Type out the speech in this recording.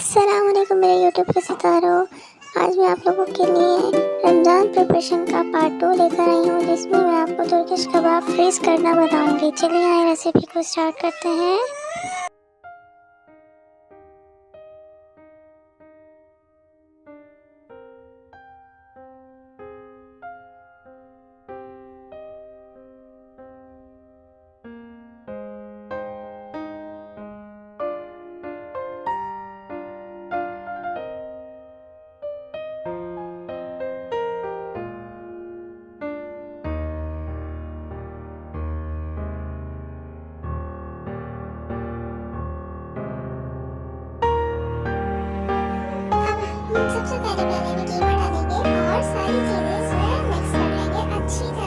अस्सलामुअलैकुम मेरे यूट्यूब के सितारों। आज मैं आप लोगों के लिए रमज़ान प्रिपरेशन का पार्ट 2 लेकर आई हूँ, जिसमें मैं आपको तुर्किश कबाब फ्रीज़ करना बताऊँगी। चलिए आइए रेसिपी को स्टार्ट करते हैं। सबसे पहले घी डालेंगे और सारी चीज़ें इसमें मिक्स कर लेंगे अच्छी तरह।